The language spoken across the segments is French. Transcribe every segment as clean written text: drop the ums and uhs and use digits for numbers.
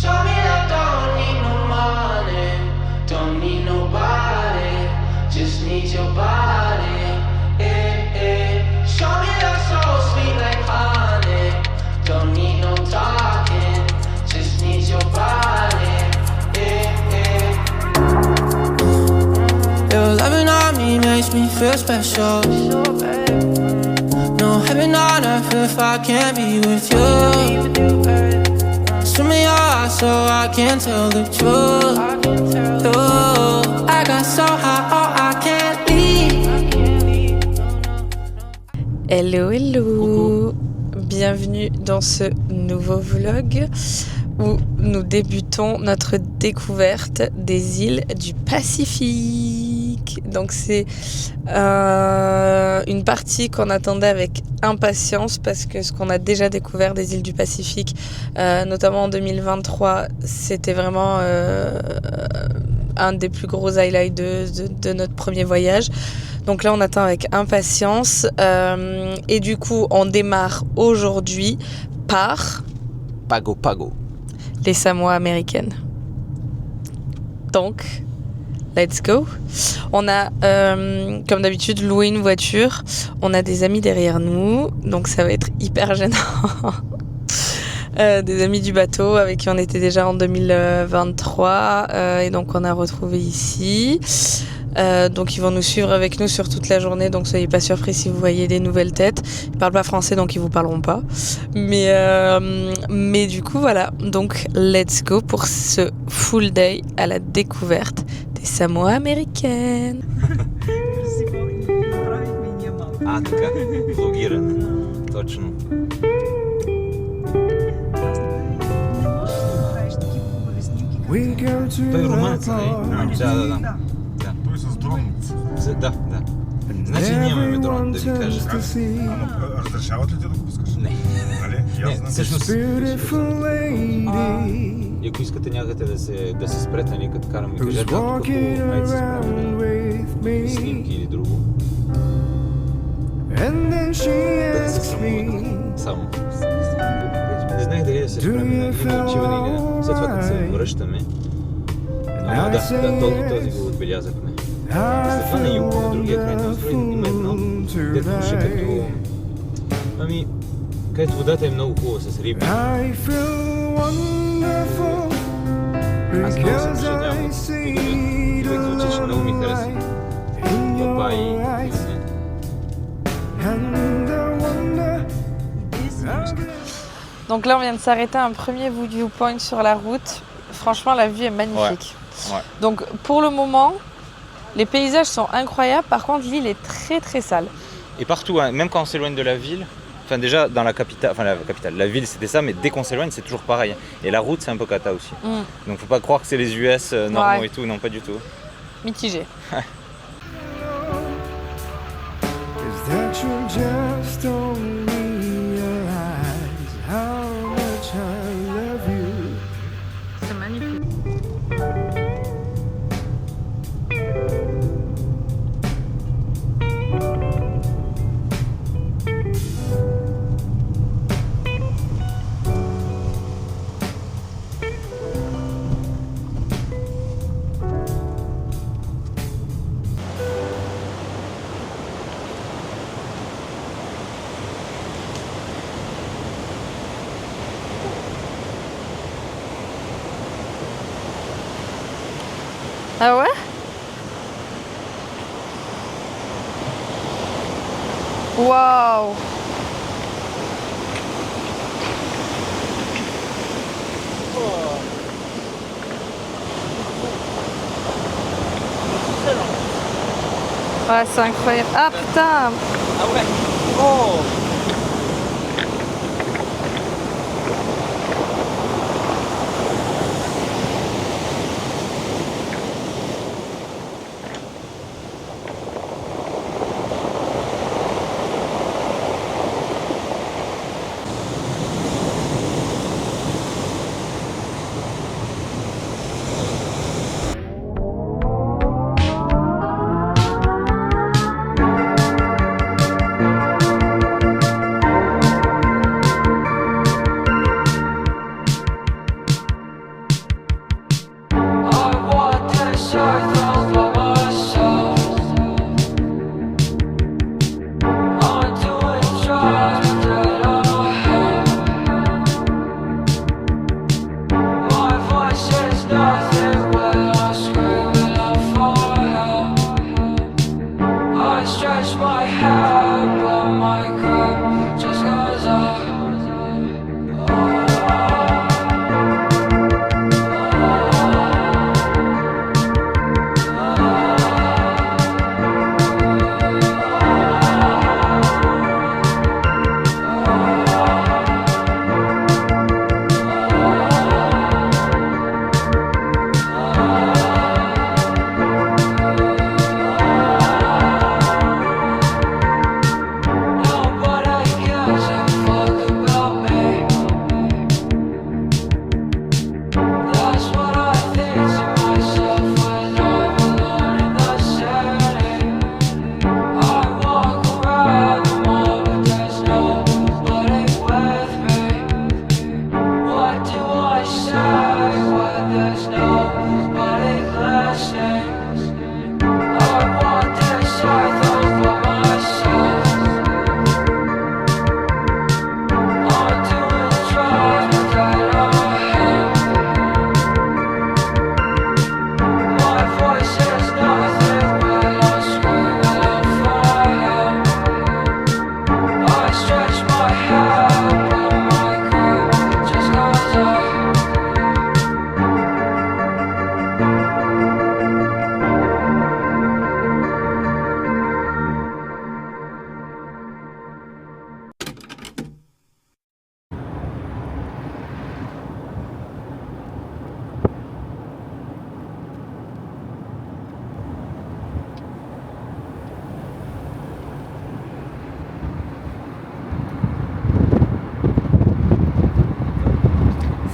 Show me I don't need no money, don't need nobody, just need your body. Show me that soul sweet like honey, don't need no talking, just need your body. Your loving on me makes me feel special. No heaven on earth if I can't be with you. Swim in your eyes so I can tell the truth. I got so high, oh I can't leave. Hello, hello. Bienvenue dans ce nouveau vlog où nous débutons notre découverte des îles du Pacifique. Donc c'est une partie qu'on attendait avec impatience parce que ce qu'on a déjà découvert des îles du Pacifique, notamment en 2023, c'était vraiment un des plus gros highlights de notre premier voyage. Donc là on attend avec impatience et du coup on démarre aujourd'hui par Pago Pago, les Samoa américaines. Donc let's go. On a comme d'habitude loué une voiture, on a des amis derrière nous, donc ça va être hyper gênant. Des amis du bateau avec qui on était déjà en 2023 et donc on a retrouvé ici. Donc ils vont nous suivre avec nous sur toute la journée, donc soyez pas surpris si vous voyez des nouvelles têtes. Ils parlent pas français donc ils vous parleront pas, mais du coup voilà, donc let's go pour ce full day à la découverte des Samoa américaines. А, така, блогиране, точно. Той румънец, нали? Да. Той с дрон. Да. Значи ние имаме дрон, да ви кажа. Ама разрешават ли те да го пускаш? Не. Нали? И аз знам. Всъщност, и ако искате някъде да се спрете, нали, като караме, кажете тук хубаво, айде се справим снимки или друго. Да се срамуват само. Не знаех дали да се справим на отиване или не. След това като се връщаме. Ама да, този го отбелязахме. След това на юг, на другия край на острова има едно, дето ще като... Ами, където водата е много хубава с риби. Аз много се съжалявам от човек звучи, че много ми хареса. Папа и Юсне. Donc là on vient de s'arrêter à un premier viewpoint sur la route. Franchement la vue est magnifique. Ouais. Donc pour le moment les paysages sont incroyables, par contre l'île est très très sale. Et partout, hein, même quand on s'éloigne de la ville, enfin déjà dans la capitale, la ville c'était ça, mais dès qu'on s'éloigne c'est toujours pareil. Et la route c'est un peu cata aussi. Donc faut pas croire que c'est les US normaux et tout, non pas du tout. Mitigé. C'est magnifique. Ah ouais? Waouh! Ouais, c'est incroyable. Ah putain! Ah ouais. Oh.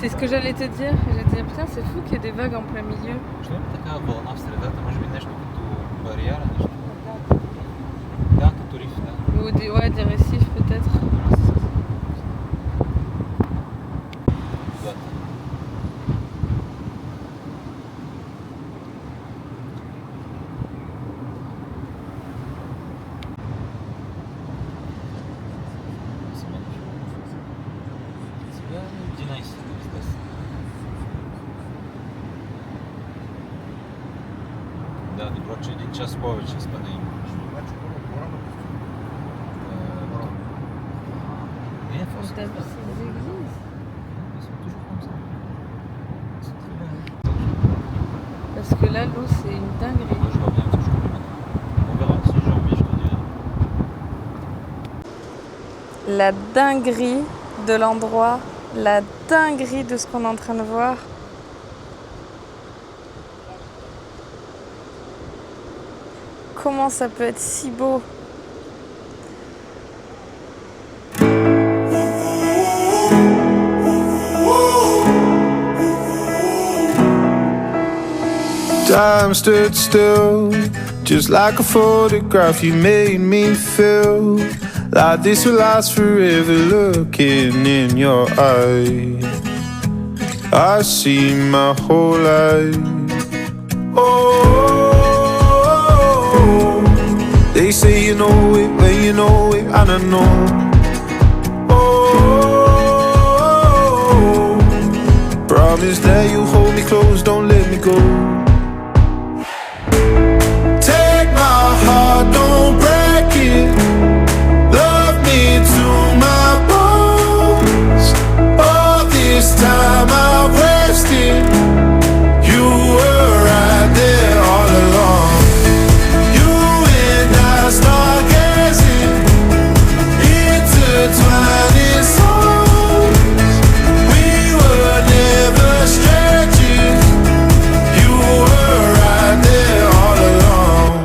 C'est ce que j'allais te dire. J'allais te dire, putain, c'est fou qu'il y ait des vagues en plein milieu. Що така волна в средата? Може би нещо като бариера, нещо? Да, като риф, да. Ou des récifs peut-être. Да. Сега 11, естествено. Да, добро, че 1 час повече спане има. Значи по-рано Не, фос. T'as vu ces églises? Ils sont toujours comme ça. C'est très bien. Parce que là, l'eau, c'est une dinguerie. Moi, je vois bien que je comprends. On verra. Si j'ai envie, je te dirai. La dinguerie de l'endroit, la dinguerie de ce qu'on est en train de voir. Comment ça peut être si beau? Time stood still, just like a photograph. You made me feel like this will last forever. Looking in your eyes, I see my whole life. Oh, they say you know it when you know it, and I know. Oh, promise that you hold me close, don't let me go. Don't break it. Love me to my bones. All this time I've wasted. You were right there all along. You and I start gazing, intertwining souls. We were never strangers. You were right there all along.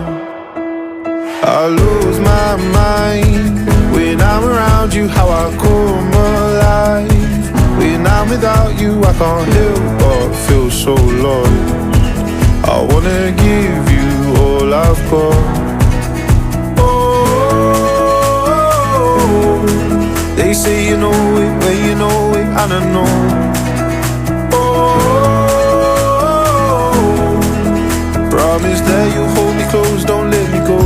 I lose my mind when I'm around you, how I come alive. When I'm without you, I can't help but feel so lost. I wanna give you all I've got. Oh, they say you know it when you know it, and I know. Oh, promise that you hold me close, don't let me go.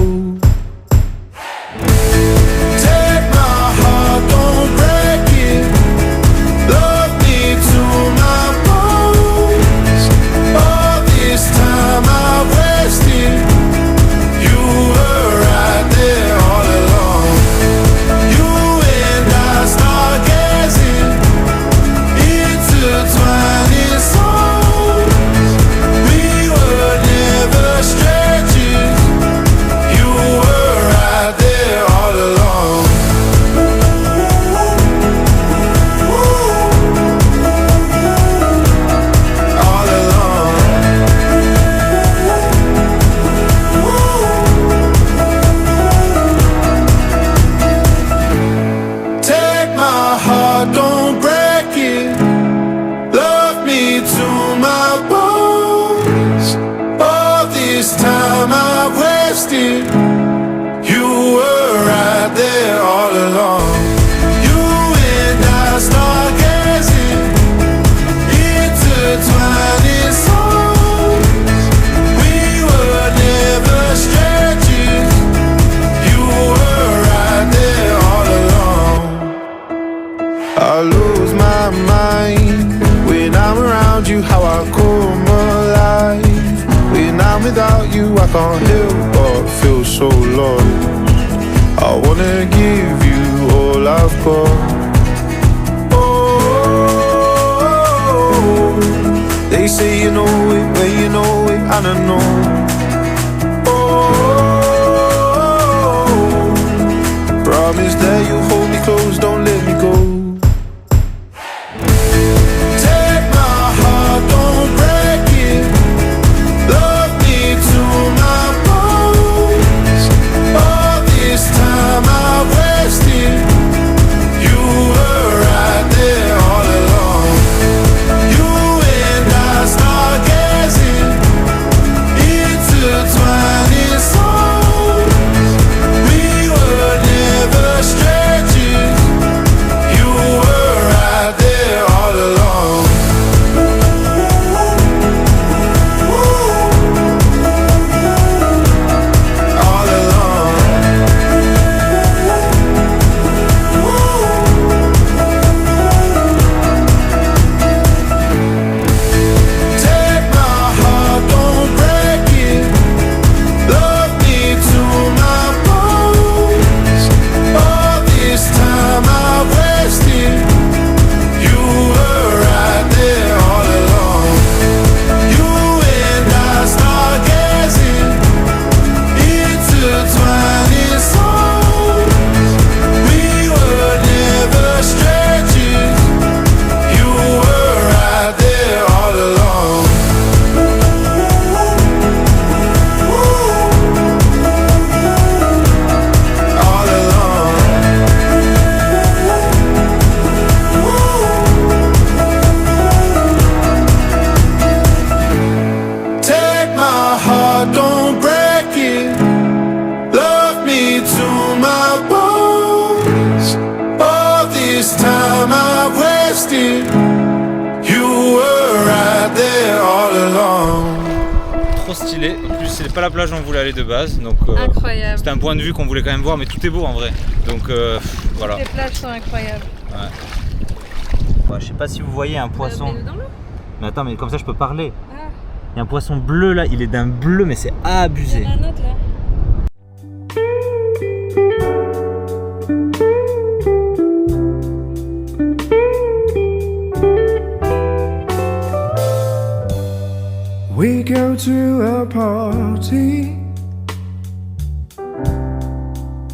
I lose my mind when I'm around you, how I come alive. When I'm without you, I can't help but feel so lost. I wanna give you all I've got. Oh, they say you know it when you know it, and I know. Oh, promise that you hold me close, don't let me go. trop stylé. En plus, c'est pas la plage où on voulait aller de base, donc Incroyable. c'était un point de vue qu'on voulait quand même voir, mais tout est beau en vrai. Donc voilà. Les plages sont incroyables. Ouais, je sais pas si vous voyez un poisson. Dans l'eau. Mais attends, mais comme ça je peux parler. Ah, Il y a un poisson bleu là, il est d'un bleu, mais c'est abusé. il y en a un autre là. We go to a party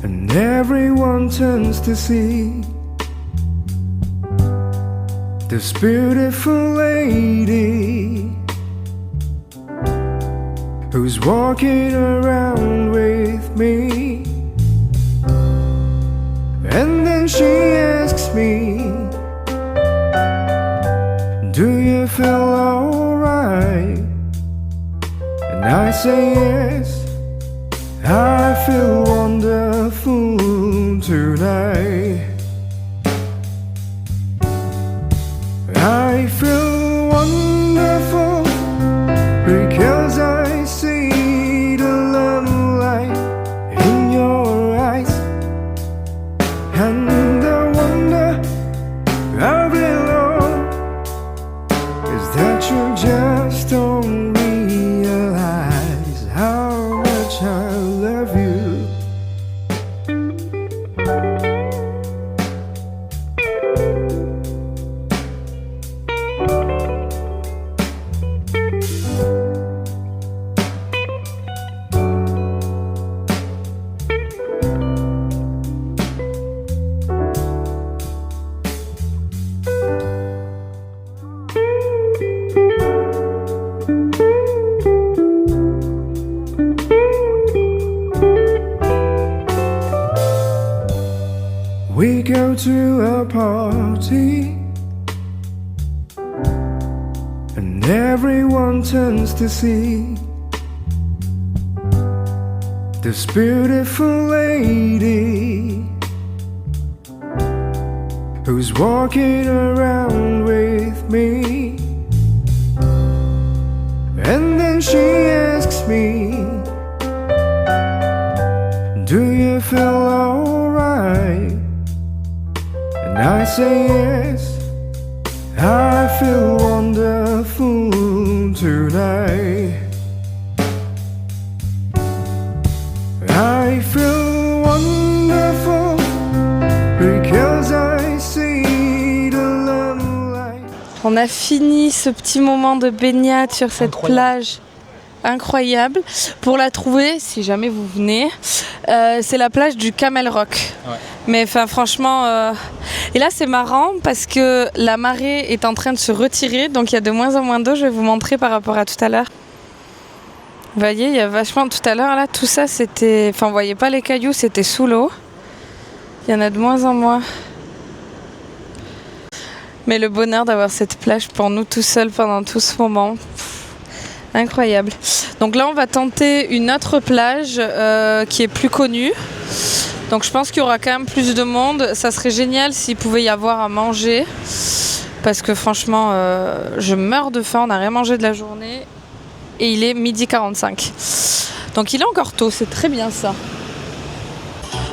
and everyone turns to see this beautiful lady who's walking around with me. And then she asks me, do you feel alright? And I say yes, I feel wonderful tonight. I feel wonderful because I see the love light in your eyes. And the wonder of it all is that you just don't realize how much I love you. We go to a party and everyone turns to see this beautiful lady who's walking around with me. And then she asks me, do you feel alright? And I say yes, I feel wonderful tonight. I feel wonderful because I see the love light. On a fini ce petit moment de baignade sur cette plage incroyable. Pour la trouver, si jamais vous venez, c'est la plage du Camel Rock. Ouais. Mais enfin franchement, et là c'est marrant parce que la marée est en train de se retirer, donc il y a de moins en moins d'eau. Je vais vous montrer par rapport à tout à l'heure. Vous voyez, il y a vachement tout à l'heure là, tout ça c'était, enfin vous voyez pas les cailloux, c'était sous l'eau. Il y en a de moins en moins. Mais le bonheur d'avoir cette plage pour nous tout seuls pendant tout ce moment. Incroyable. Donc là, on va tenter une autre plage qui est plus connue. Donc je pense qu'il y aura quand même plus de monde. Ça serait génial s'il pouvait y avoir à manger. Parce que franchement, je meurs de faim. On n'a rien mangé de la journée. Et il est 12h45. Donc il est encore tôt. C'est très bien ça.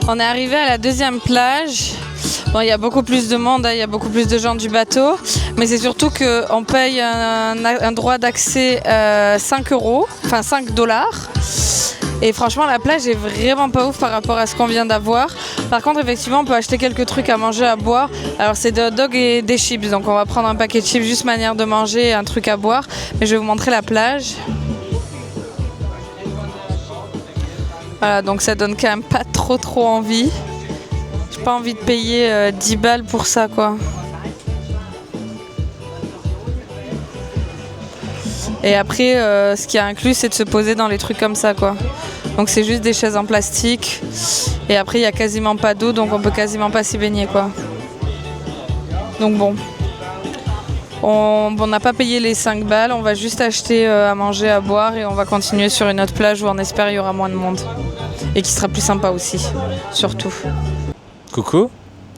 On est arrivé à la deuxième plage. Bon, il y a beaucoup plus de monde, il y a beaucoup plus de gens du bateau, mais c'est surtout qu'on paye un droit d'accès 5 €, enfin $5. Et franchement, la plage est vraiment pas ouf par rapport à ce qu'on vient d'avoir. Par contre, effectivement, on peut acheter quelques trucs à manger, à boire. Alors, c'est des hot dogs et des chips, donc on va prendre un paquet de chips, juste manière de manger et un truc à boire. Mais je vais vous montrer la plage. Voilà, donc ça donne quand même pas trop envie. J'ai pas envie de payer 10 balles pour ça, quoi. Et après, ce qui est inclus, c'est de se poser dans les trucs comme ça, quoi. Donc c'est juste des chaises en plastique. Et après, il y a quasiment pas d'eau, donc on peut quasiment pas s'y baigner, quoi. Donc bon. On n'a pas payé les 5 balles, on va juste acheter à manger, à boire et on va continuer sur une autre plage où on espère qu'il y aura moins de monde. Et qui sera plus sympa aussi, surtout. Coucou,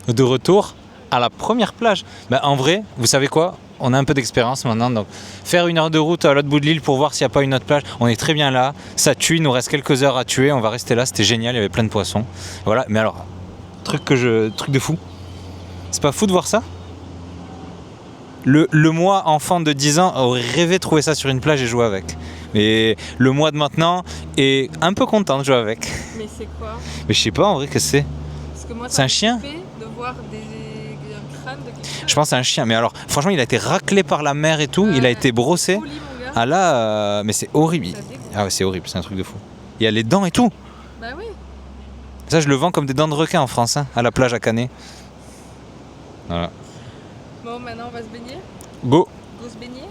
de retour à la première plage. Bah, en vrai, vous savez quoi ? on a un peu d'expérience maintenant, donc faire 1 heure de route à l'autre bout de l'île pour voir s'il n'y a pas une autre plage, on est très bien là, ça tue, il nous reste quelques heures à tuer, on va rester là, c'était génial, il y avait plein de poissons. Voilà, mais alors, truc de fou, c'est pas fou de voir ça ? Le moi enfant de 10 ans aurait rêvé de trouver ça sur une plage et jouer avec. Mais le moi de maintenant est un peu content de jouer avec. Mais c'est quoi? Mais je sais pas en vrai que c'est. Parce que moi, C'est un chien? De voir un crâne de quelque chose. Je pense que c'est un chien. Mais alors, franchement, il a été raclé par la mer et tout. Il a été brossé. Poli, mon gars. Ah là, mais c'est horrible. Ça dégoûte. Ah ouais, c'est horrible, c'est un truc de fou. Il y a les dents et tout. Bah oui. Ça, je le vends comme des dents de requin en France, hein, à la plage à Canet. Voilà. Bon, maintenant, on va se baigner. Go. Go se baigner.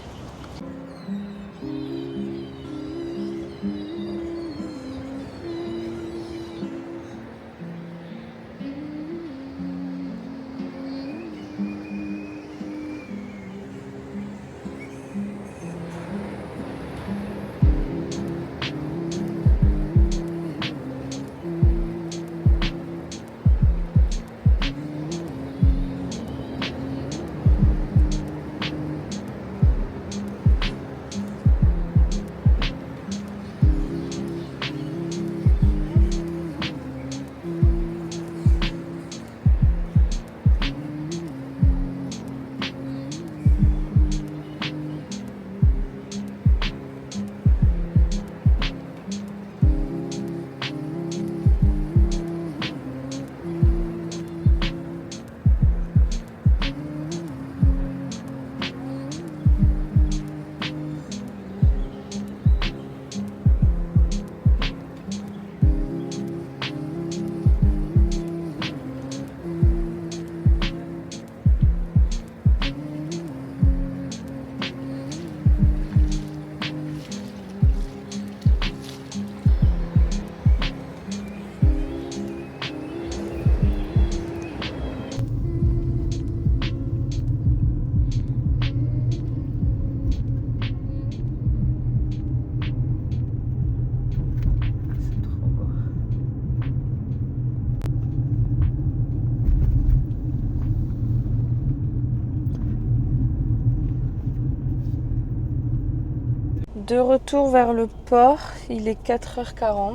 De retour vers le port, il est 4h40.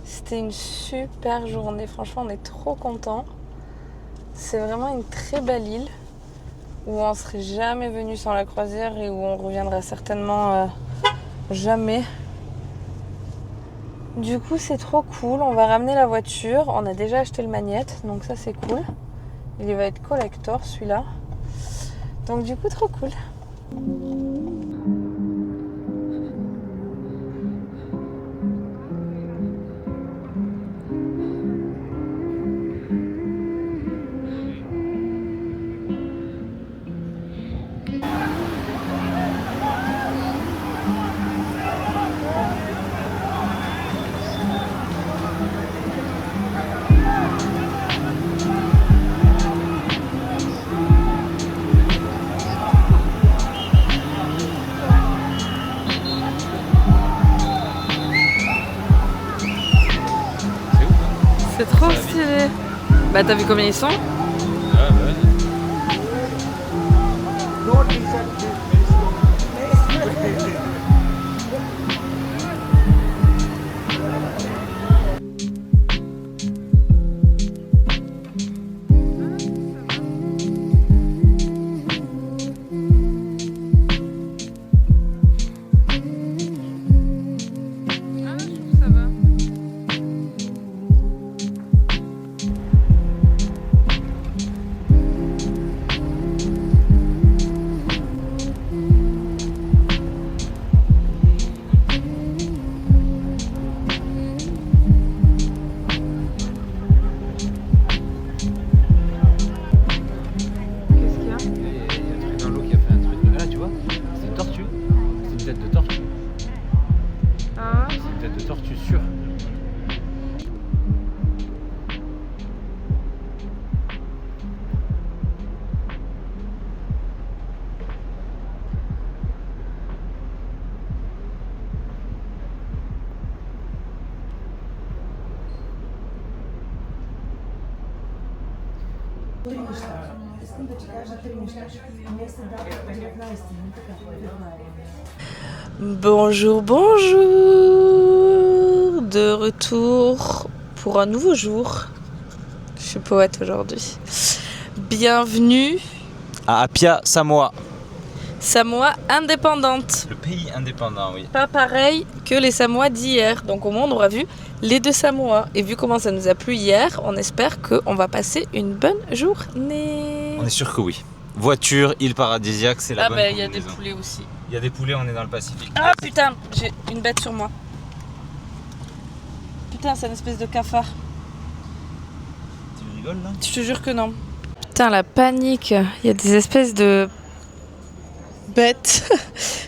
C'était une super journée, franchement on est trop contents. C'est vraiment une très belle île où on serait jamais venu sans la croisière et où on reviendra certainement jamais. Du coup c'est trop cool, on va ramener la voiture, on a déjà acheté le magnète donc ça c'est cool. Il va être collector celui-là. Donc du coup trop cool. C'est trop stylé. Bah t'as vu combien ils sont? Bonjour, bonjour. De retour pour un nouveau jour. Je suis poète aujourd'hui. Bienvenue À Apia, Samoa. Samoa indépendante. Le pays indépendant, oui. Pas pareil que les Samoa d'hier. Donc au moins on aura vu les deux Samoa. Et vu comment ça nous a plu hier, on espère qu'on va passer une bonne journée. On est sûr que oui. Voiture, île paradisiaque, c'est la bonne il y a des combinaison. poulets aussi. Il y a des poulets, on est dans le Pacifique. Ah putain, j'ai une bête sur moi. Putain, c'est une espèce de cafard. Tu rigoles là? Je te jure que non. Putain, la panique. Il y a des espèces de bêtes.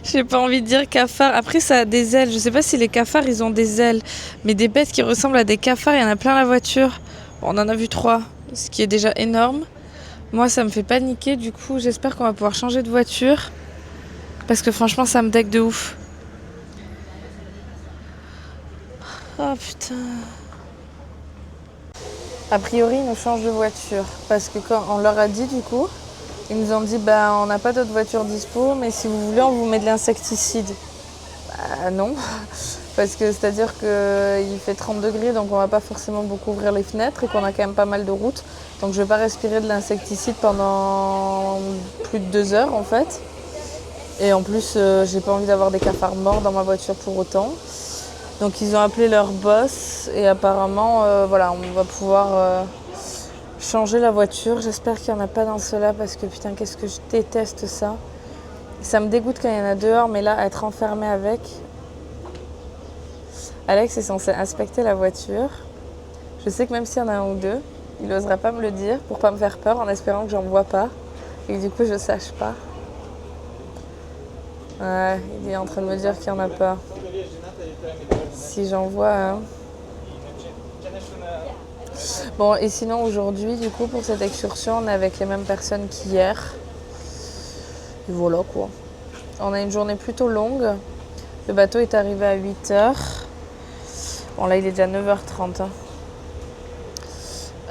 J'ai pas envie de dire cafard. Après, ça a des ailes. Je sais pas si les cafards, ils ont des ailes. Mais des bêtes qui ressemblent à des cafards, il y en a plein la voiture. Bon, on en a vu 3, ce qui est déjà énorme. Moi, ça me fait paniquer. Du coup, j'espère qu'on va pouvoir changer de voiture. Parce que franchement, ça me deck de ouf. Oh putain. A priori, ils nous changent de voiture. Parce que quand on leur a dit, du coup, ils nous ont dit on n'a pas d'autre voiture dispo, mais si vous voulez, on vous met de l'insecticide. Bah non. Parce que c'est-à-dire qu'il fait 30 degrés, donc on va pas forcément beaucoup ouvrir les fenêtres et qu'on a quand même pas mal de routes. Donc je vais pas respirer de l'insecticide pendant plus de 2 heures en fait. Et en plus, j'ai pas envie d'avoir des cafards morts dans ma voiture pour autant. Donc ils ont appelé leur boss et apparemment, voilà, on va pouvoir changer la voiture. J'espère qu'il n'y en a pas dans cela parce que putain, qu'est-ce que je déteste ça. Ça me dégoûte quand il y en a dehors, mais là, être enfermé avec... Alex est censé inspecter la voiture. Je sais que même s'il y en a un ou deux, il n'osera pas me le dire pour pas me faire peur en espérant que j'en vois pas et que du coup je sache pas. Ouais, il est en train de me dire qu'il n'y en a pas. Si j'en vois un. Bon, et sinon aujourd'hui, du coup, pour cette excursion, on est avec les mêmes personnes qu'hier. Et voilà quoi. On a une journée plutôt longue. Le bateau est arrivé à 8h. Bon, là, il est déjà 9h30.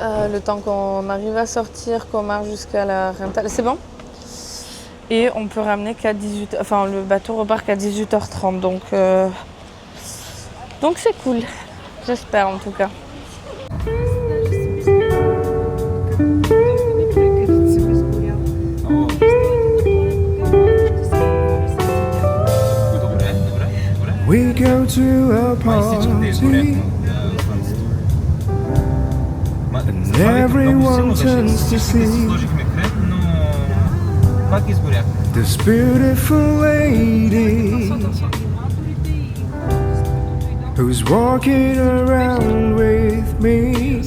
Le temps qu'on arrive à sortir, qu'on marche jusqu'à la Rental. C'est bon? Et on peut ramener qu'à 18h. Enfin, le bateau repart qu'à 18h30. Donc c'est cool. J'espère en tout cas. We go to a party and everyone turns to see this beautiful lady who's walking around with me.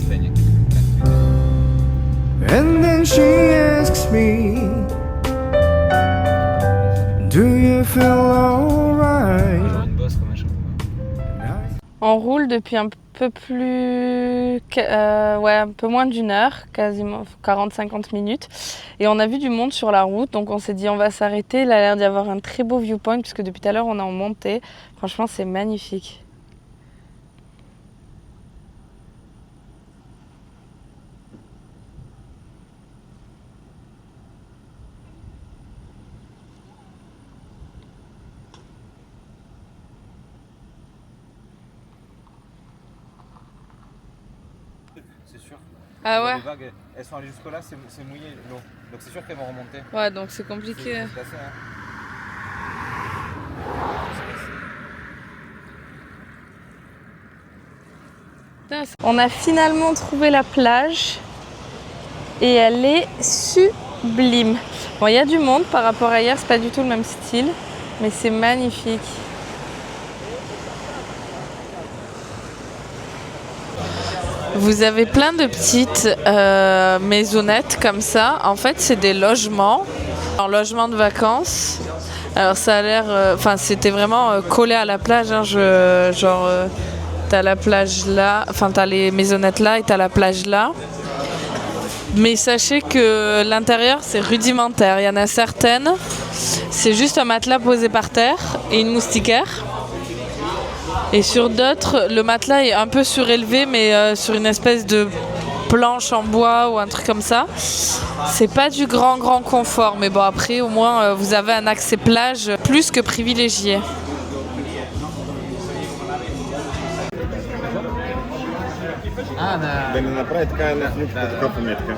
And then she asks me, do you feel alright? On roule depuis un peu plus... un peu moins d'une heure, quasiment 40-50 minutes. Et on a vu du monde sur la route, donc on s'est dit on va s'arrêter. Il a l'air d'y avoir un très beau viewpoint, puisque depuis tout à l'heure on est en montée. Franchement, c'est magnifique. C'est sûr. Ah ouais? Les vagues, elles sont allées jusque là, c'est mouillé l'eau. Donc c'est sûr qu'elles vont remonter. Ouais, donc c'est compliqué. C'est glacé, hein. On a finalement trouvé la plage et elle est sublime. Bon, il y a du monde par rapport à hier, c'est pas du tout le même style, mais c'est magnifique. Vous avez plein de petites maisonnettes comme ça. En fait, c'est des logements, un logement de vacances. Alors ça a l'air, c'était vraiment collé à la plage, hein, t'as la plage là, t'as les maisonnettes là et t'as la plage là. Mais sachez que l'intérieur c'est rudimentaire. Il y en a certaines, c'est juste un matelas posé par terre et une moustiquaire. Et sur d'autres, le matelas est un peu surélevé, mais sur une espèce de planche en bois ou un truc comme ça. C'est pas du grand confort, mais bon après au moins vous avez un accès plage plus que privilégié. Да не направи така една книжка, така пометка.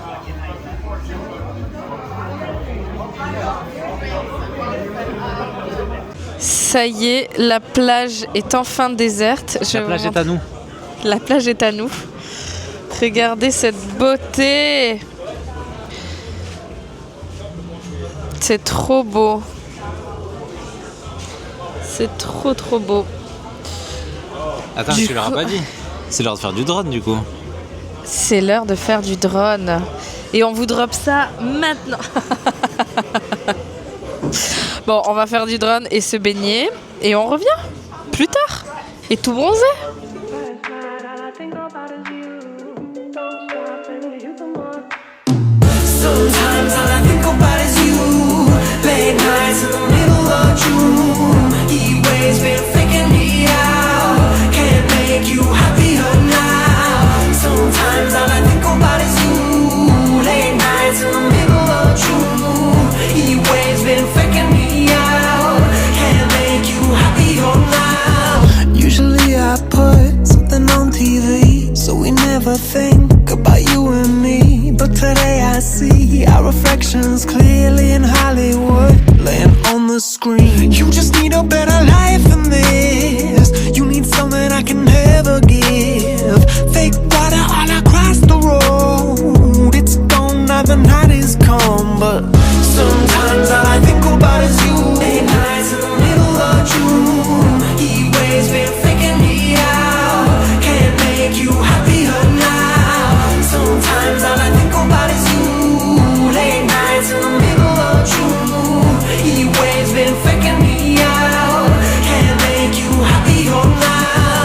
Ça y est, la plage est enfin déserte. La plage est à nous. La plage est à nous. Regardez cette beauté. C'est trop beau. C'est trop beau. Attends, Du tu leur as coup- pas dit. C'est l'heure de faire du drone du coup. C'est l'heure de faire du drone. Et on vous drop ça maintenant. Bon, on va faire du drone et se baigner. Et on revient plus tard. Et tout bronzé. Sometimes all I think about is you. Late nights in the middle of June. Heat waves been faking me out. Can't make you happier now. Sometimes all I think about is you. Late nights in the middle of June. Heat waves been faking me out. Can't make you happier now. Usually I put something on TV, so we never think about you and me. But today I see our reflections clearly in Hollywood, laying on the screen. You just need a better life than this. You need something I can never give. Fake water all across the road. It's gone now, the night is come. But sometimes all I think about is you. Late nights in the middle of June. Heat waves been faking me out. Can't make you happier now. Sometimes all I think about is you. Late nights in the middle of June. Heat waves been faking me out. Can't make you happier now.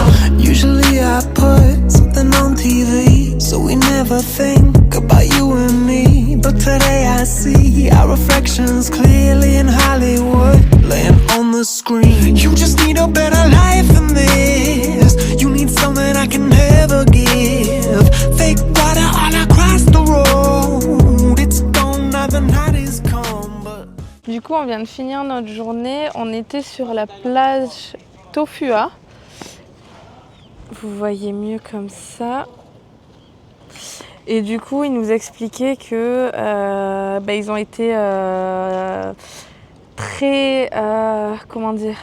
Usually I put something on TV, so we never think about you and me. But today I see our reflections clearly in Hollywood, laying on the screen. You just need a better life than this. You need something I can never give. Fake water all across the road. It's gone now, the night is come. But Du coup, on vient de finir notre journée. On était sur la plage Tofua. Vous voyez mieux comme ça. Et du coup, ils nous expliquaient que ils ont été très... comment dire ?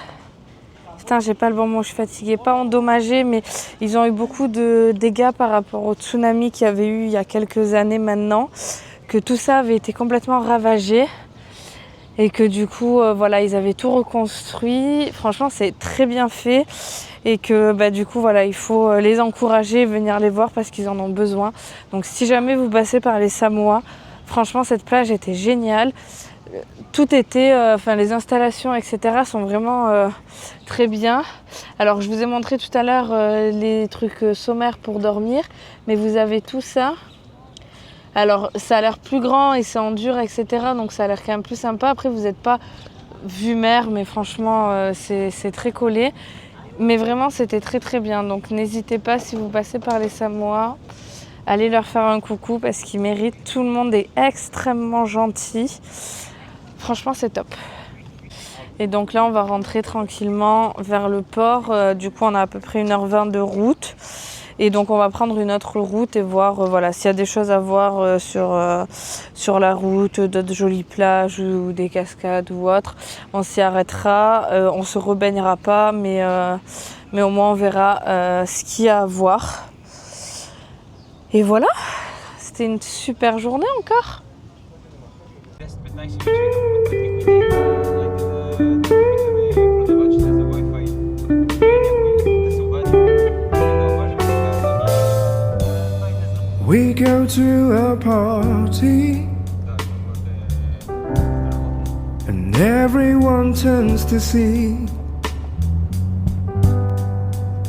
Putain, j'ai pas le bon mot, je suis fatiguée. Pas endommagés, mais ils ont eu beaucoup de dégâts par rapport au tsunami qu'il y avait eu il y a quelques années maintenant. Que tout ça avait été complètement ravagé. Et que du coup, voilà, ils avaient tout reconstruit. Franchement, c'est très bien fait. Et que du coup, voilà, il faut les encourager, venir les voir parce qu'ils en ont besoin. Donc si jamais vous passez par les Samoa, franchement, cette plage était géniale. Tout était, les installations, etc. sont vraiment très bien. Alors, je vous ai montré tout à l'heure les trucs sommaires pour dormir. Mais vous avez tout ça. Alors, ça a l'air plus grand et c'est en dur, etc. Donc, ça a l'air quand même plus sympa. Après, vous n'êtes pas vue mer, mais franchement, c'est très collé. Mais vraiment, c'était très bien. Donc, n'hésitez pas, si vous passez par les Samoa, allez leur faire un coucou parce qu'ils méritent. Tout le monde est extrêmement gentil. Franchement, c'est top. Et donc là, on va rentrer tranquillement vers le port. Du coup, on a à peu près 1h20 de route. Et donc, on va prendre une autre route et voir s'il y a des choses à voir sur la route, d'autres jolies plages ou des cascades ou autre. On s'y arrêtera. On ne se rebaignera pas, mais au moins, on verra ce qu'il y a à voir. Et voilà, c'était une super journée encore. We go to a party and everyone turns to see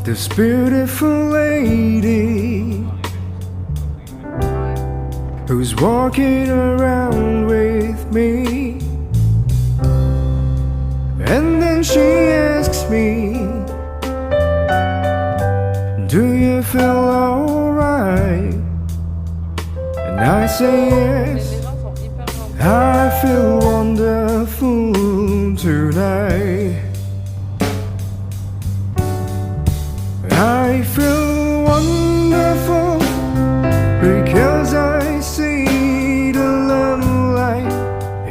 this beautiful lady who's walking around with me. And then she asks me, do you feel alright? say yes. Les gens sont hyper gentils. I feel wonderful tonight. I feel wonderful because I see the love light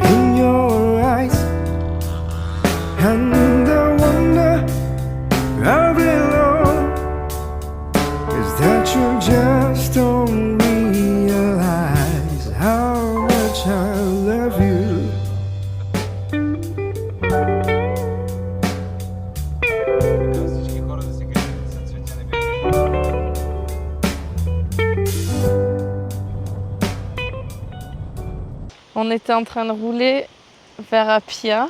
in your eyes. And the wonder of it all is that you just don't realize how much I love you. On était en train de rouler vers Apia.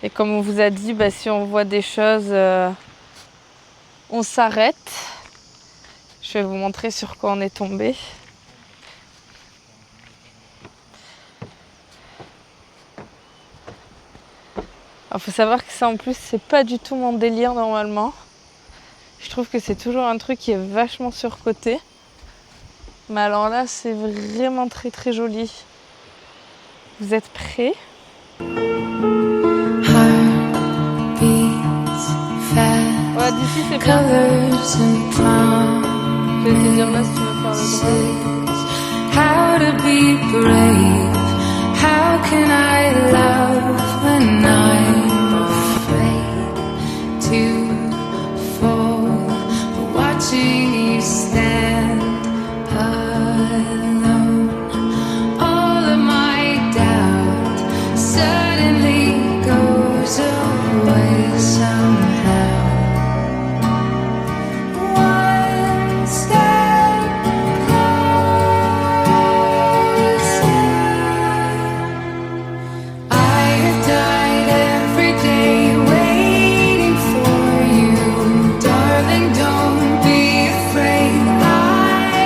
Et comme on vous a dit, si on voit des choses, on s'arrête. Je vais vous montrer sur quoi on est tombé. Il faut savoir que ça en plus, c'est pas du tout mon délire normalement. Je trouve que c'est toujours un truc qui est vachement surcoté. Mais alors là, c'est vraiment très très joli. Vous êtes prêts? Ouais, d'ici c'est bien. Je vais te dire là si tu veux faire le droit. How to be brave? How can I love when I'm afraid to fall? But watching you stand alone, all of my doubt suddenly goes away somehow. One step closer. I have died every day waiting for you, darling. Don't be afraid. I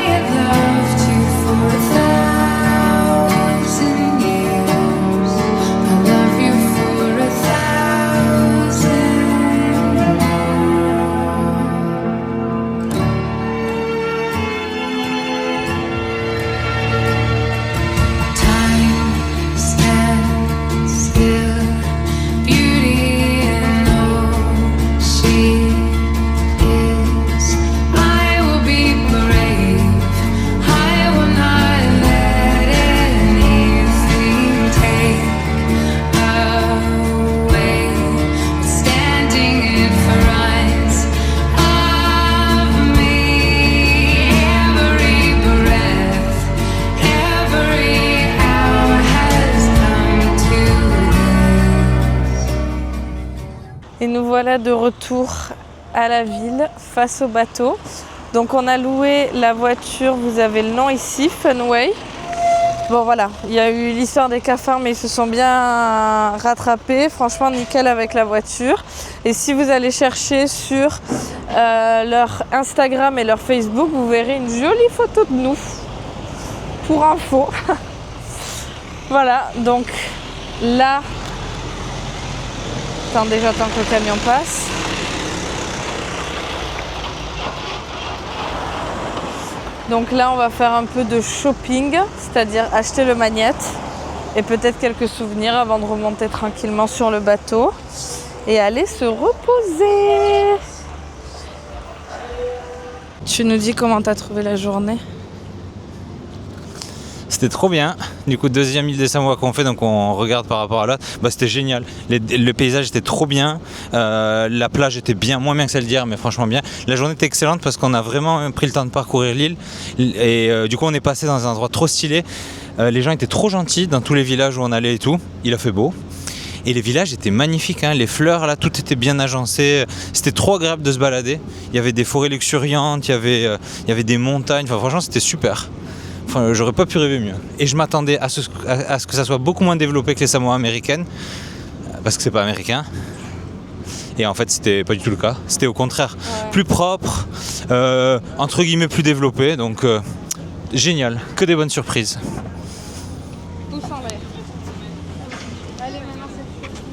have loved you for 1,000 years. I love you for 1,000 Time stands still, beauty and all she is. I will be brave. I will not let anything take away standing in front of me. Every breath, every hour has come to this. Et nous voilà de retour à la ville, face au bateau. Donc on a loué la voiture, vous avez le nom ici, Funway. Bon voilà, il y a eu l'histoire des cafards, mais ils se sont bien rattrapés. Franchement, nickel avec la voiture. Et si vous allez chercher sur leur Instagram et leur Facebook, vous verrez une jolie photo de nous. Pour info. Voilà, donc là... Attendez, j'attends que le camion passe. Donc là, on va faire un peu de shopping, c'est-à-dire acheter le magnète et peut-être quelques souvenirs avant de remonter tranquillement sur le bateau et aller se reposer. Tu nous dis comment t'as trouvé la journée? C'était trop bien. Du coup, deuxième île des Samoa qu'on fait, donc on regarde par rapport à l'autre. C'était génial. Le paysage était trop bien. La plage était bien, moins bien que celle d'hier, mais franchement bien. La journée était excellente parce qu'on a vraiment pris le temps de parcourir l'île. Et du coup, on est passé dans un endroit trop stylé. Les gens étaient trop gentils dans tous les villages où on allait et tout. Il a fait beau. Et les villages étaient magnifiques, hein. Les fleurs là, tout était bien agencé. C'était trop agréable de se balader. Il y avait des forêts luxuriantes, il y avait des montagnes. Enfin, franchement, c'était super. Enfin, j'aurais pas pu rêver mieux. Et je m'attendais à ce que ça soit beaucoup moins développé que les Samoa américaines, parce que c'est pas américain. Et en fait, c'était pas du tout le cas. C'était au contraire plus propre, entre guillemets plus développé. Donc génial, que des bonnes surprises. Tous en l'air. Allez, maintenant c'est shopping.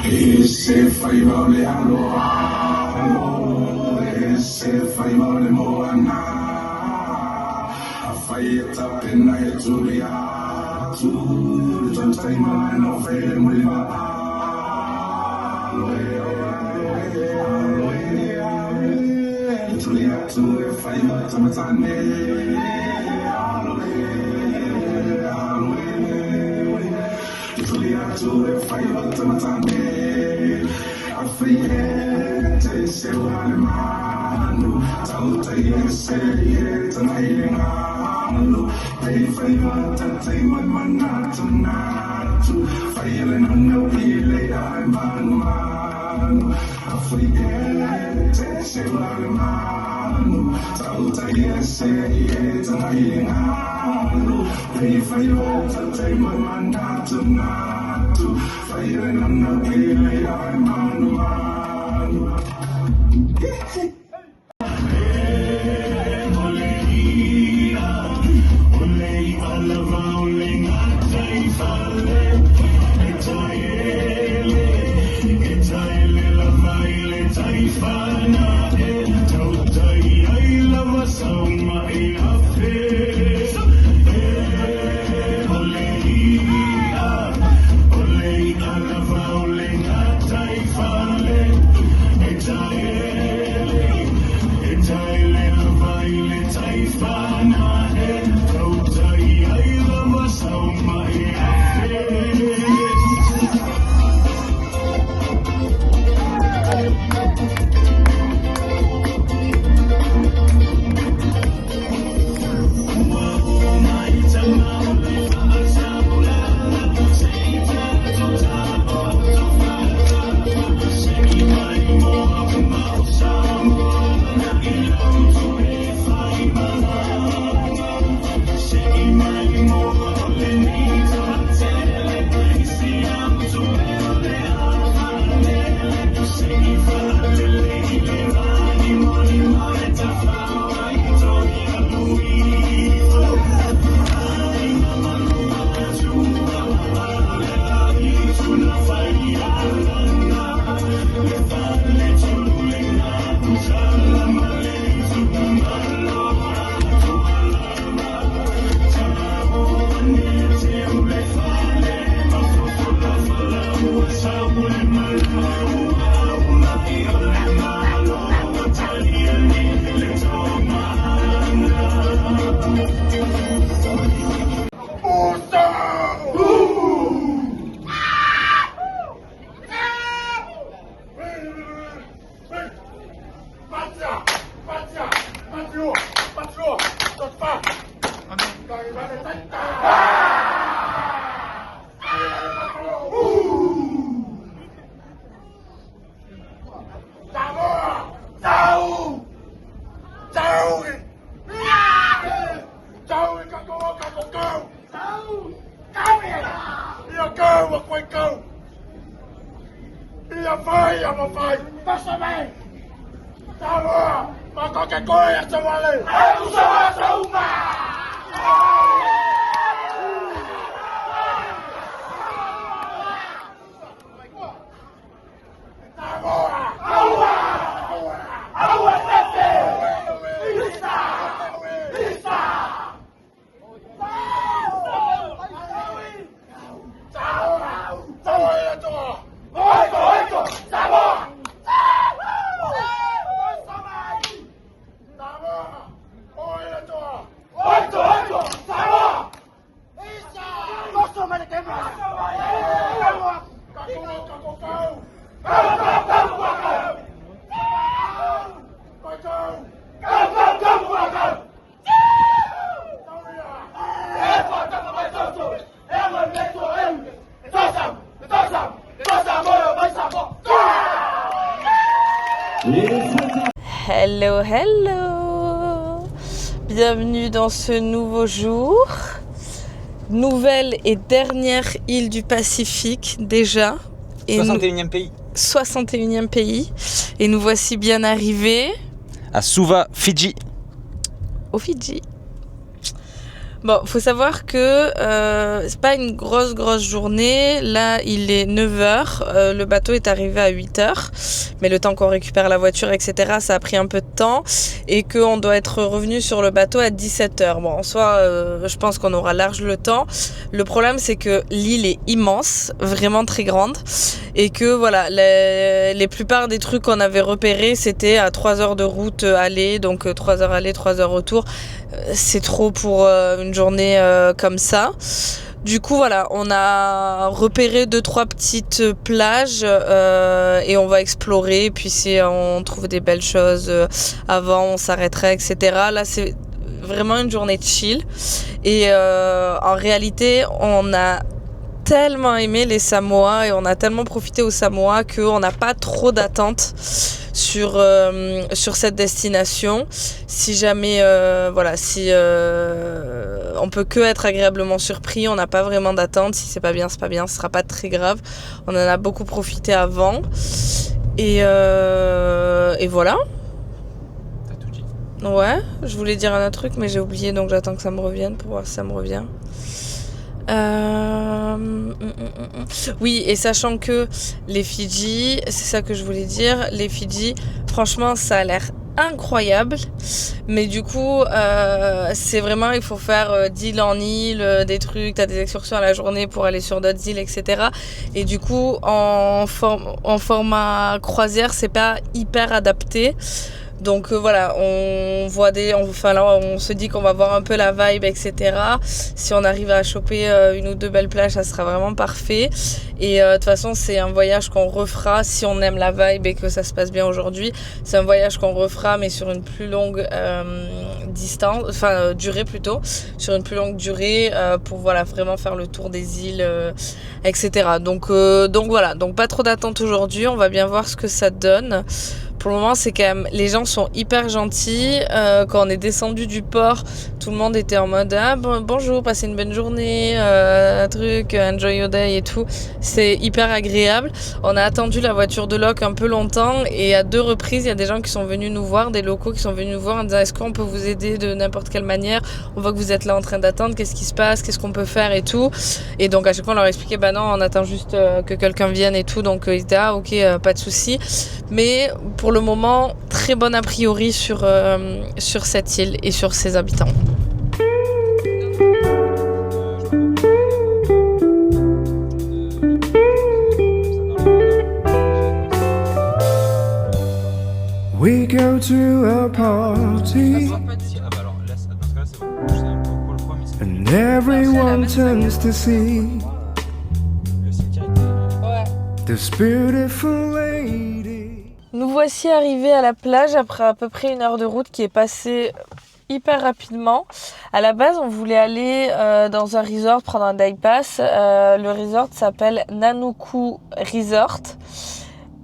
Ese faiva le alo, ese faiva le moana, a faita pena e tulia, tu jantai mana no fele muliva, tulia tu e faiva tamatane, tulia tu e faiva tamatane. Afriete se wale manu, tauta yese yeta na ilinganu, pei faiva tatai manatu natu, faile nana wile ai manu manu. Afriete se wale manu, tauta yese yeta na ilinganu, pei faiva tatai manatu natu, faile nana wile ai manu manu. Hello, hello! Bienvenue dans ce nouveau jour. Nouvelle et dernière île du Pacifique déjà. Et 61e pays. 61e pays. Et nous voici bien arrivés. À Suva, Fidji. Au Fidji. Bon, faut savoir que c'est pas une grosse journée. Là, il est 9h. Le bateau est arrivé à 8h. Mais le temps qu'on récupère la voiture, etc., ça a pris un peu de temps. Et qu'on doit être revenu sur le bateau à 17h. Bon, en soi, je pense qu'on aura large le temps. Le problème, c'est que l'île est immense, vraiment très grande. Et que, voilà, les plupart des trucs qu'on avait repérés, c'était à 3 heures de route aller. Donc, 3 heures aller, 3 heures retour. C'est trop pour une journée comme ça. Du coup, voilà, on a repéré 2-3 petites plages et on va explorer. Puis si on trouve des belles choses avant, on s'arrêterait, etc. Là, c'est vraiment une journée chill. Et en réalité, on a tellement aimé les Samoa et on a tellement profité aux Samoa qu'on n'a pas trop d'attentes sur cette destination. Si jamais si on peut que être agréablement surpris, on n'a pas vraiment d'attente. Si c'est pas bien, ce sera pas très grave. On en a beaucoup profité avant et voilà. T'as tout dit. Ouais, je voulais dire un autre truc mais j'ai oublié, donc j'attends que ça me revienne pour voir si ça me revient. Oui, et sachant que les Fidji, c'est ça que je voulais dire, les Fidji, franchement, ça a l'air incroyable, mais du coup, c'est vraiment, il faut faire d'île en île, des trucs, t'as des excursions à la journée pour aller sur d'autres îles, etc. Et du coup, en format croisière, c'est pas hyper adapté. Donc voilà, on se dit qu'on va voir un peu la vibe, etc. Si on arrive à choper une ou deux belles plages, ça sera vraiment parfait. Et de toute façon, c'est un voyage qu'on refera si on aime la vibe et que ça se passe bien aujourd'hui. C'est un voyage qu'on refera, mais sur une plus longue durée plutôt, sur une plus longue durée pour voilà vraiment faire le tour des îles, etc. Donc voilà, donc pas trop d'attente aujourd'hui. On va bien voir ce que ça donne. Pour le moment, c'est quand même, les gens sont hyper gentils. Quand on est descendu du port, tout le monde était en mode bonjour, passez une bonne journée, enjoy your day et tout. C'est hyper agréable. On a attendu la voiture de loc un peu longtemps et à 2 reprises, il y a des gens qui sont venus nous voir, des locaux qui sont venus nous voir en disant est-ce qu'on peut vous aider de n'importe quelle manière? On voit que vous êtes là en train d'attendre, qu'est-ce qui se passe, qu'est-ce qu'on peut faire et tout. Et donc à chaque fois, on leur expliquait non, on attend juste que quelqu'un vienne et tout. Donc ils étaient ok, pas de souci. Mais pour le moment, très bon a priori sur cette île et sur ses habitants. We go to a party. Ah bah alors, là, dans ce cas-là, c'est bon. and everyone turns to see Le cimetière était... this beautiful lady. Nous voici arrivés à la plage après à peu près 1 heure de route qui est passée hyper rapidement. À la base, on voulait aller dans un resort, prendre un day pass. Le resort s'appelle Nanuku Resort.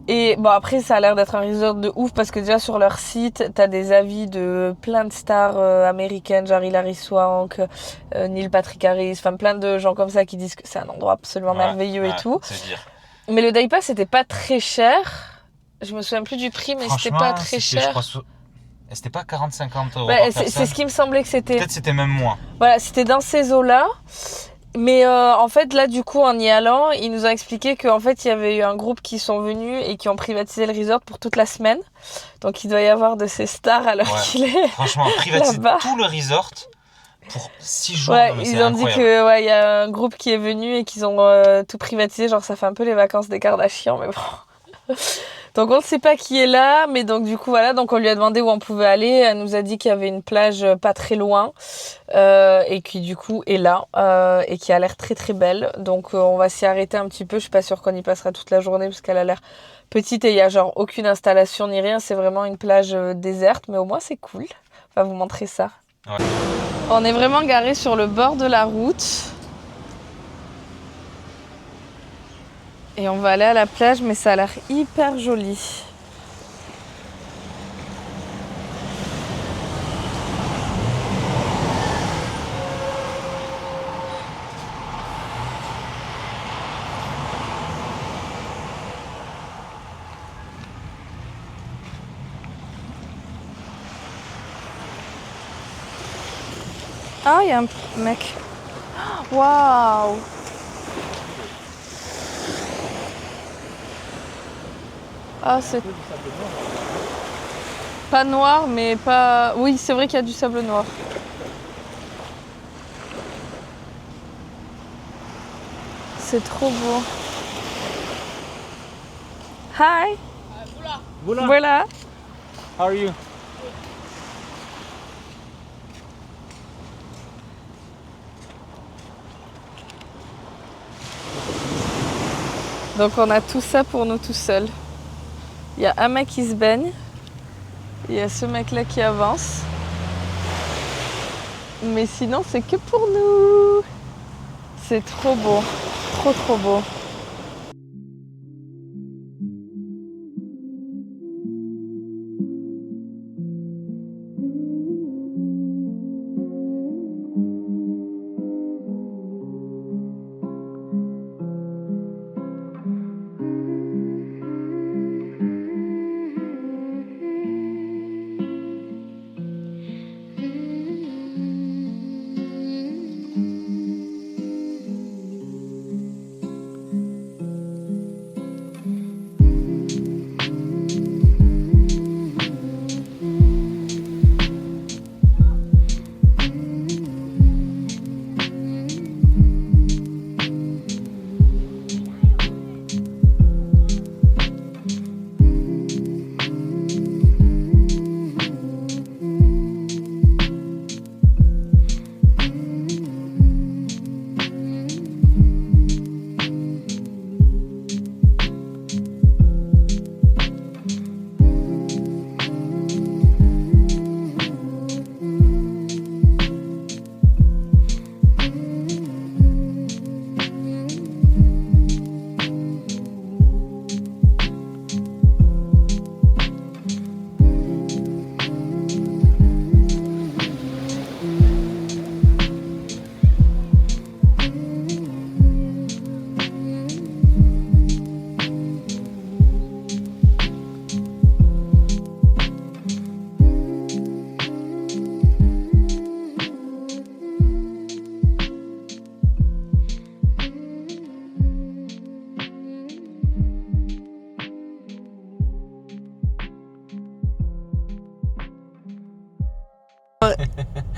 Et bon, après, ça a l'air d'être un resort de ouf parce que déjà sur leur site, t'as des avis de plein de stars américaines, genre Hilary Swank, Neil Patrick Harris, enfin plein de gens comme ça qui disent que c'est un endroit absolument merveilleux et tout. C'est dire. Mais le day pass, c'était pas très cher. Je me souviens plus du prix, mais c'était pas très cher. Je crois, c'était pas 40-50 euros Ouais, par c'est personne. ce qui me semblait que c'était. Peut-être c'était même moins. Voilà, c'était dans ces eaux-là. Mais en fait, là, du coup, en y allant, ils nous ont expliqué qu'en fait, il y avait eu un groupe qui sont venus et qui ont privatisé le resort pour toute la semaine. Donc, il doit y avoir de ces stars à l'heure qu'il est. Franchement, privatiser là-bas. tout le resort pour 6 jours. Ouais, mais ils c'est ont dit incroyable. que ouais, y a un groupe qui est venu et qu'ils ont tout privatisé. Genre, ça fait un peu les vacances des Kardashians, mais bon. Donc on ne sait pas qui est là, mais donc du coup voilà, donc on lui a demandé où on pouvait aller. Elle nous a dit qu'il y avait une plage pas très loin et qui du coup est là et qui a l'air très très belle. Donc on va s'y arrêter un petit peu. Je suis pas sûre qu'on y passera toute la journée parce qu'elle a l'air petite et il y a genre aucune installation ni rien. C'est vraiment une plage déserte, mais au moins c'est cool. On va vous montrer ça. Ouais. On est vraiment garé sur le bord de la route. Et on va aller à la plage, mais ça a l'air hyper joli. Ah, il y a un mec. Waouh! Ah, c'est pas noir, mais pas... Oui, c'est vrai qu'il y a du sable noir. C'est trop beau. Hi! Voilà. How are you? Donc on a tout ça pour nous tout seuls. Il y a un mec qui se baigne. Il y a ce mec-là qui avance. Mais sinon, c'est que pour nous. C'est trop beau. Trop, trop beau.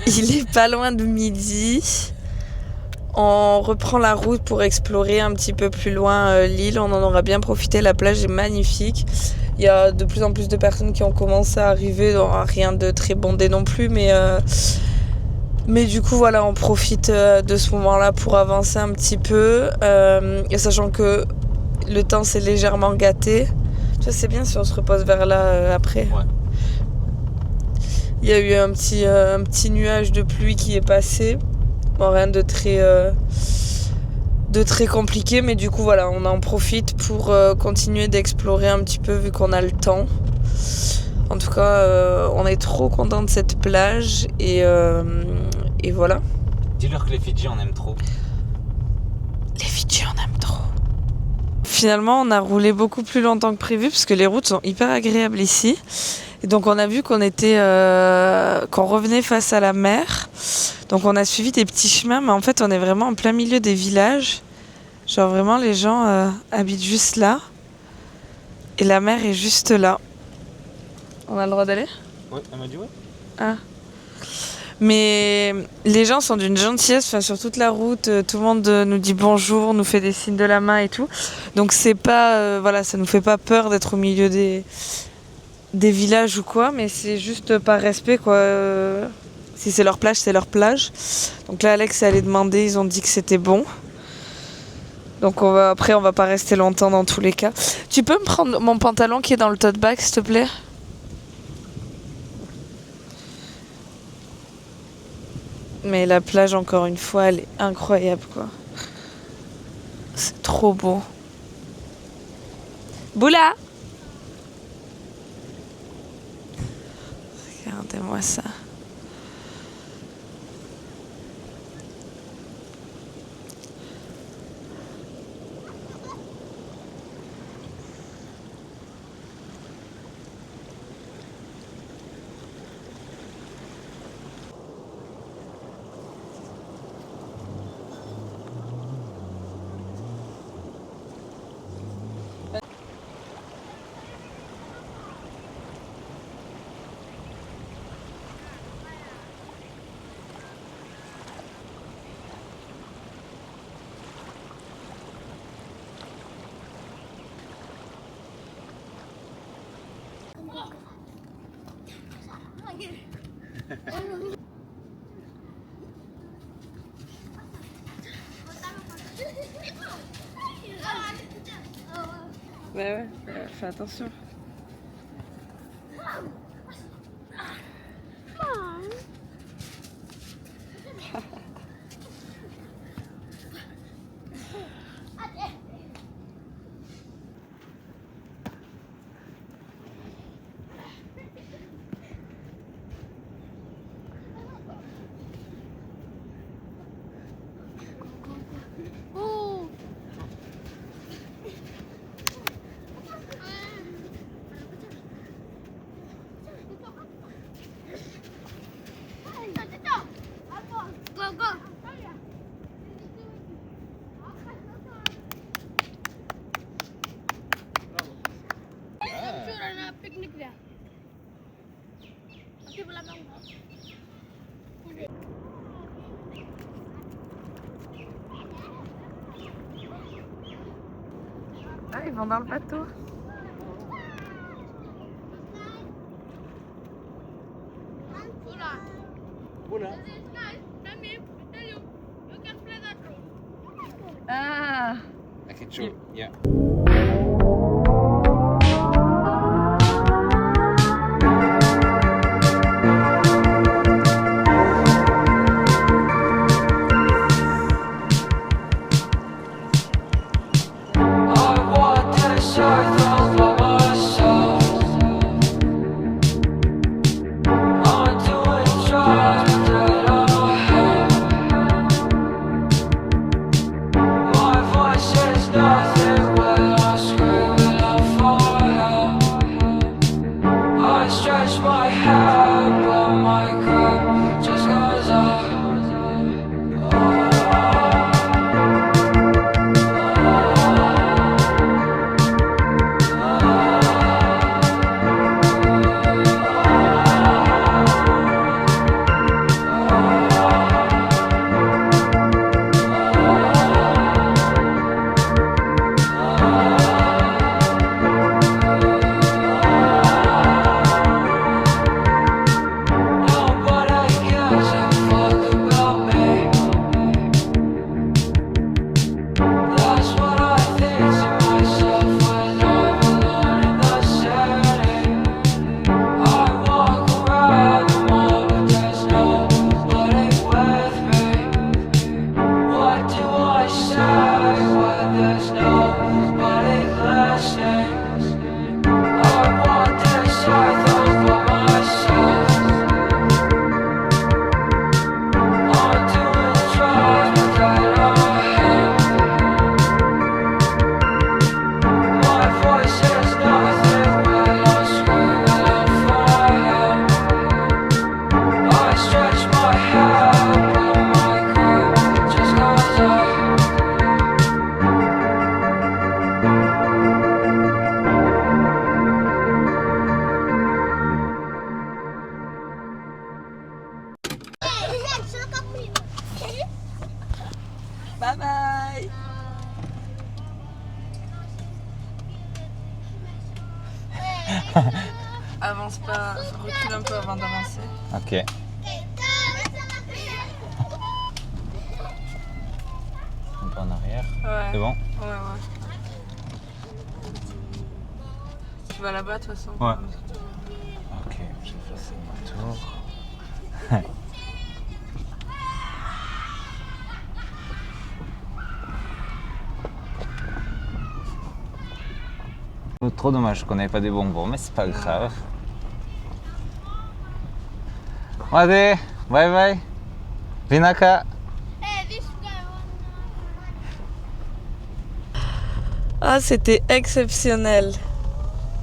Il est pas loin de midi. On reprend la route pour explorer un petit peu plus loin l'île. On en aura bien profité. La plage est magnifique. Il y a de plus en plus de personnes qui ont commencé à arriver. Donc, rien de très bondé non plus, mais Mais du coup, voilà, on profite de ce moment-là pour avancer un petit peu. Et sachant que le temps s'est légèrement gâté. Tu vois, c'est bien si on se repose vers là après. Ouais. Il y a eu un petit nuage de pluie qui est passé. Bon, rien de très compliqué, mais du coup, voilà, on en profite pour continuer d'explorer un petit peu vu qu'on a le temps. En tout cas, on est trop content de cette plage et voilà. Dis-leur que les Fidji on aime trop. Les Fidji, on aime trop. Finalement, on a roulé beaucoup plus longtemps que prévu parce que les routes sont hyper agréables ici. Et donc, on a vu qu'on revenait face à la mer. Donc, on a suivi des petits chemins, mais en fait, on est vraiment en plein milieu des villages. Genre, vraiment, les gens habitent juste là. Et la mer est juste là. On a le droit d'aller ? Ouais, elle m'a dit ouais. Ah. Mais les gens sont d'une gentillesse, enfin, sur toute la route, tout le monde nous dit bonjour, nous fait des signes de la main et tout. Donc c'est pas, voilà, ça nous fait pas peur d'être au milieu des villages ou quoi, mais c'est juste par respect quoi. Si c'est leur plage, c'est leur plage. Donc là, Alex est allé demander, ils ont dit que c'était bon. Donc après, on va pas rester longtemps dans tous les cas. Tu peux me prendre mon pantalon qui est dans le tote bag, s'il te plaît ? Mais la plage, encore une fois, elle est incroyable, quoi. C'est trop beau. Boula! Regardez-moi ça. Ouais, fais attention. Ah, ils vont dans le bateau. Ah. I can show. Yeah. My voice is nothing when I Bye bye. Avance pas, recule un peu avant d'avancer. Ok. Un peu en arrière. Ouais. C'est bon? Ouais. Tu vas là-bas de toute façon. Ouais. Ok, j'ai fait mon tour. Trop dommage qu'on n'avait pas des bonbons, mais c'est pas grave. Allez, bye bye. Vinaka. Ah, c'était exceptionnel.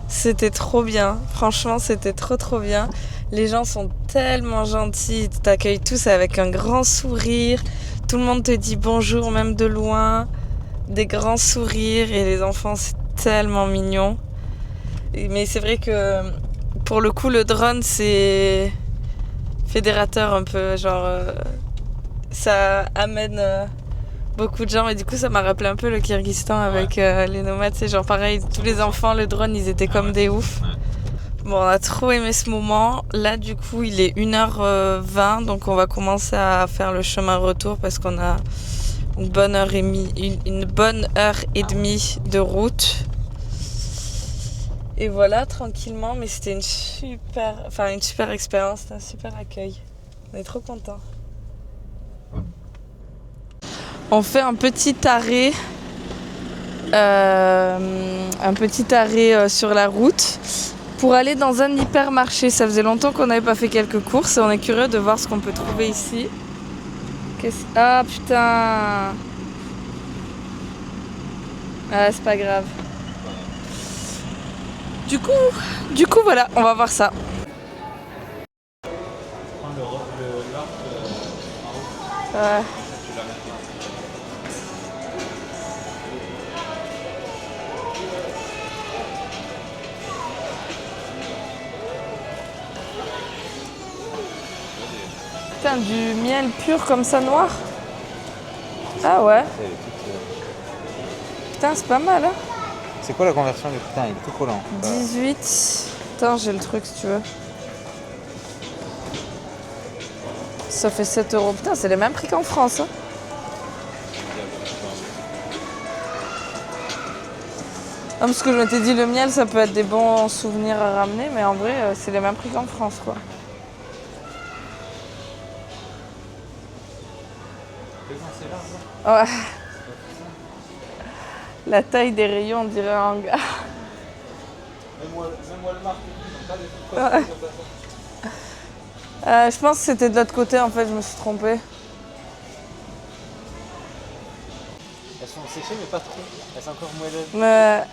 C'était trop bien. Franchement, c'était trop bien. Les gens sont tellement gentils. Ils t'accueillent tous avec un grand sourire. Tout le monde te dit bonjour, même de loin. Des grands sourires. Et les enfants, c'est tellement mignon. Mais c'est vrai que pour le coup, le drone, c'est fédérateur un peu. Genre, ça amène beaucoup de gens. Et du coup, ça m'a rappelé un peu le Kyrgyzstan avec les nomades. C'est genre pareil, tous les enfants, le drone, ils étaient comme des oufs. Bon, on a trop aimé ce moment. Là, du coup, il est 1h20. Donc, on va commencer à faire le chemin retour parce qu'on a une bonne heure et demie de route. Et voilà, tranquillement, mais c'était une super expérience, c'était un super accueil. On est trop contents. On fait un petit arrêt, sur la route pour aller dans un hypermarché. Ça faisait longtemps qu'on n'avait pas fait quelques courses et on est curieux de voir ce qu'on peut trouver ici. Ah putain! Ah, c'est pas grave. Du coup, voilà, on va voir ça. Ouais. Putain, du miel pur comme ça, noir. Ah ouais. Putain, c'est pas mal, hein. C'est quoi la conversion du putain? Il est tout collant. 18. Attends, j'ai le truc si tu veux. Ça fait 7 €. Putain, c'est les mêmes prix qu'en France. Hein. Non, parce que je m'étais dit, le miel, ça peut être des bons souvenirs à ramener, mais en vrai, c'est les mêmes prix qu'en France, quoi. Ouais. La taille des rayons, on dirait un hangar. Ouais. Je pense que c'était de l'autre côté, en fait, je me suis trompée. Elles sont séchées, mais pas trop. Elles sont encore moelleuses. Mais...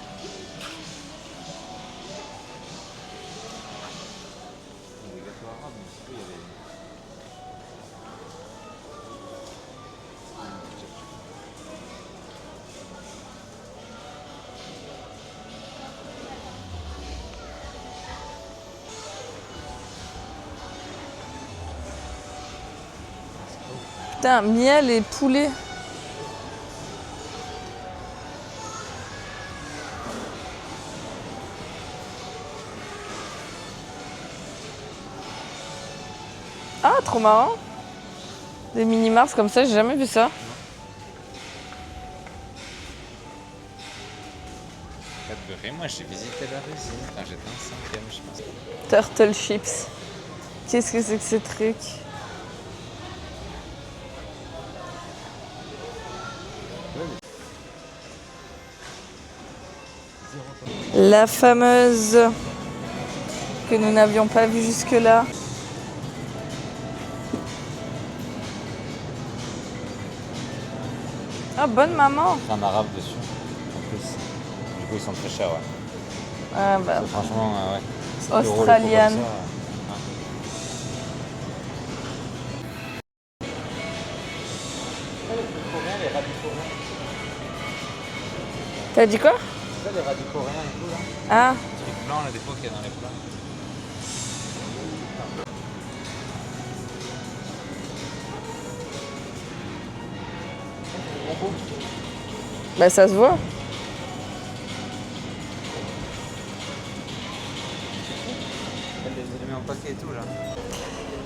Putain, miel et poulet. Ah, trop marrant. Des mini-mars comme ça, j'ai jamais vu ça. Cadbury, moi j'ai visité la Russie quand j'étais en 5e, je pense. Turtle chips. Qu'est-ce que c'est que ce truc? La fameuse que nous n'avions pas vue jusque-là. Ah, bonne maman. En arabe dessus, en plus. Du coup, ils sont très chers, ouais. Ah, bah, Franchement, ouais. 7 € le pot australienne. comme ça, T'as dit quoi? C'est ça les radis coréens et tout là? Ah, Les trucs blancs là, des fois qu'il y a dans les plats. beaucoup. Bah ça se voit. Elle les met en paquet et tout là.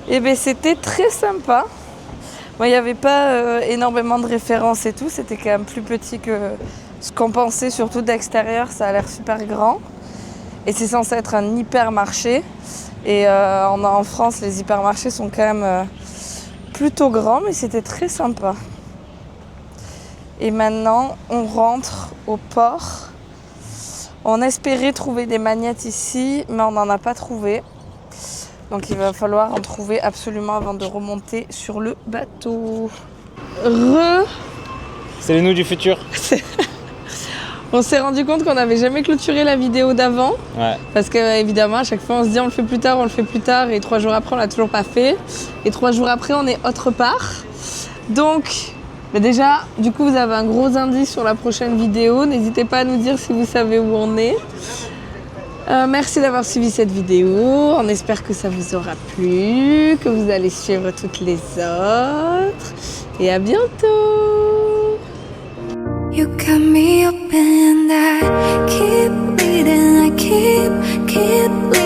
Et ben c'était très sympa. Bon, il n'y avait pas énormément de références et tout, c'était quand même plus petit que ce qu'on pensait, surtout d'extérieur, ça a l'air super grand. Et c'est censé être un hypermarché. Et en France, les hypermarchés sont quand même plutôt grands, mais c'était très sympa. Et maintenant, on rentre au port. On espérait trouver des magnettes ici, mais on n'en a pas trouvé. Donc il va falloir en trouver absolument avant de remonter sur le bateau. C'est les nous du futur. On s'est rendu compte qu'on n'avait jamais clôturé la vidéo d'avant. Ouais. Parce que évidemment, à chaque fois, on se dit on le fait plus tard. Et 3 jours après, on l'a toujours pas fait. Et 3 jours après, on est autre part. Donc, déjà, du coup, vous avez un gros indice sur la prochaine vidéo. N'hésitez pas à nous dire si vous savez où on est. Merci d'avoir suivi cette vidéo. On espère que ça vous aura plu, que vous allez suivre toutes les autres. Et à bientôt! You cut me up and I keep bleeding, I keep